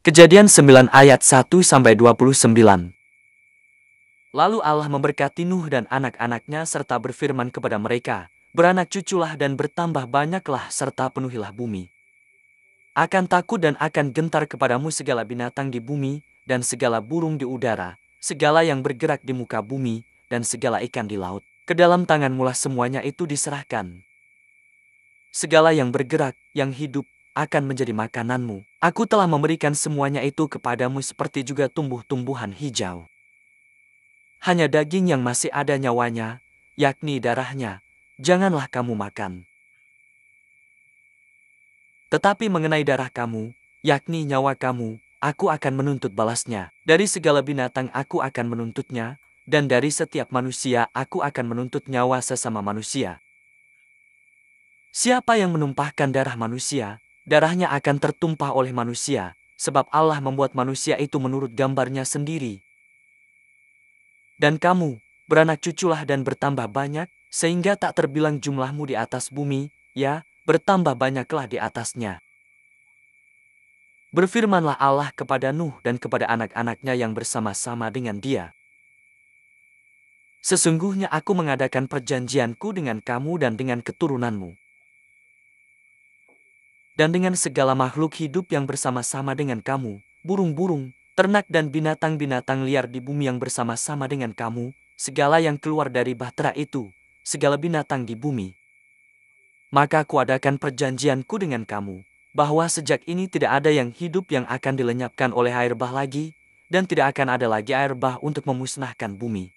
Kejadian 9 ayat 1-29. Lalu Allah memberkati Nuh dan anak-anaknya serta berfirman kepada mereka, beranak cuculah dan bertambah banyaklah serta penuhilah bumi. Akan takut dan akan gentar kepadamu segala binatang di bumi dan segala burung di udara, segala yang bergerak di muka bumi dan segala ikan di laut. Ke dalam tanganmulah semuanya itu diserahkan. Segala yang bergerak, yang hidup, akan menjadi makananmu. Aku telah memberikan semuanya itu kepadamu seperti juga tumbuh-tumbuhan hijau. Hanya daging yang masih ada nyawanya, yakni darahnya, janganlah kamu makan. Tetapi mengenai darah kamu, yakni nyawa kamu, aku akan menuntut balasnya. Dari segala binatang aku akan menuntutnya, dan dari setiap manusia aku akan menuntut nyawa sesama manusia. Siapa yang menumpahkan darah manusia, darahnya akan tertumpah oleh manusia, sebab Allah membuat manusia itu menurut gambarnya sendiri. Dan kamu, beranak cuculah dan bertambah banyak, sehingga tak terbilang jumlahmu di atas bumi, ya, bertambah banyaklah di atasnya. Berfirmanlah Allah kepada Nuh dan kepada anak-anaknya yang bersama-sama dengan dia. Sesungguhnya aku mengadakan perjanjianku dengan kamu dan dengan keturunanmu. Dan dengan segala makhluk hidup yang bersama-sama dengan kamu, burung-burung, ternak dan binatang-binatang liar di bumi yang bersama-sama dengan kamu, segala yang keluar dari bahtera itu, segala binatang di bumi. Maka kuadakan perjanjianku dengan kamu, bahwa sejak ini tidak ada yang hidup yang akan dilenyapkan oleh air bah lagi, dan tidak akan ada lagi air bah untuk memusnahkan bumi.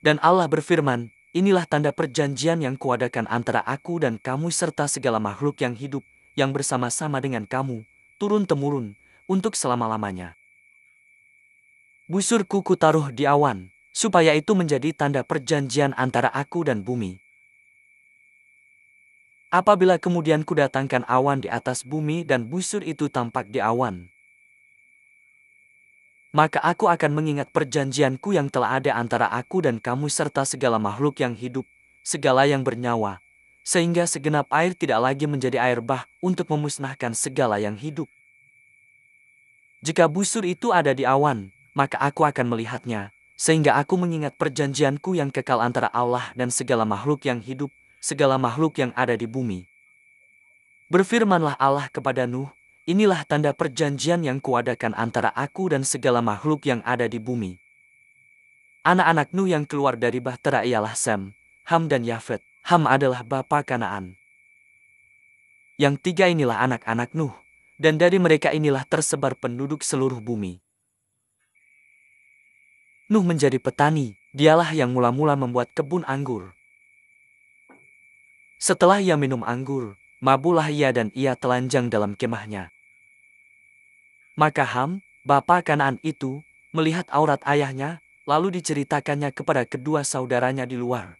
Dan Allah berfirman, inilah tanda perjanjian yang kuadakan antara aku dan kamu serta segala makhluk yang hidup, yang bersama-sama dengan kamu, turun-temurun, untuk selama-lamanya. Busurku kutaruh di awan, supaya itu menjadi tanda perjanjian antara aku dan bumi. Apabila kemudian kudatangkan awan di atas bumi dan busur itu tampak di awan, maka aku akan mengingat perjanjianku yang telah ada antara aku dan kamu serta segala makhluk yang hidup, segala yang bernyawa, sehingga segenap air tidak lagi menjadi air bah untuk memusnahkan segala yang hidup. Jika busur itu ada di awan, maka aku akan melihatnya, sehingga aku mengingat perjanjianku yang kekal antara Allah dan segala makhluk yang hidup, segala makhluk yang ada di bumi. Berfirmanlah Allah kepada Nuh, inilah tanda perjanjian yang kuadakan antara aku dan segala makhluk yang ada di bumi. Anak-anak Nuh yang keluar dari bahtera ialah Sem, Ham dan Yafet. Ham adalah bapa Kanaan. Yang tiga inilah anak-anak Nuh, dan dari mereka inilah tersebar penduduk seluruh bumi. Nuh menjadi petani, dialah yang mula-mula membuat kebun anggur. Setelah ia minum anggur, mabulah ia dan ia telanjang dalam kemahnya. Maka Ham, bapa Kanaan itu, melihat aurat ayahnya, lalu diceritakannya kepada kedua saudaranya di luar.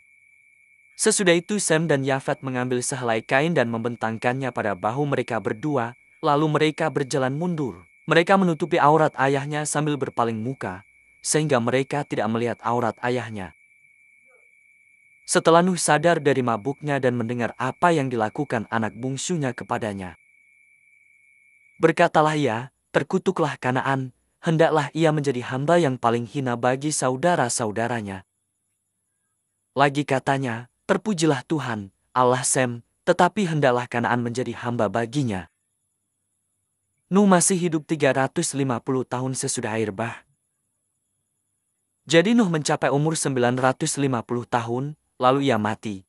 Sesudah itu Sem dan Yafet mengambil sehelai kain dan membentangkannya pada bahu mereka berdua, lalu mereka berjalan mundur. Mereka menutupi aurat ayahnya sambil berpaling muka, sehingga mereka tidak melihat aurat ayahnya. Setelah Nuh sadar dari mabuknya dan mendengar apa yang dilakukan anak bungsunya kepadanya, berkatalah ia, terkutuklah Kanaan, hendaklah ia menjadi hamba yang paling hina bagi saudara-saudaranya. Lagi katanya, terpujilah Tuhan, Allah Sem, tetapi hendaklah Kanaan menjadi hamba baginya. Nuh masih hidup 350 tahun sesudah air bah. Jadi Nuh mencapai umur 950 tahun, lalu ia mati.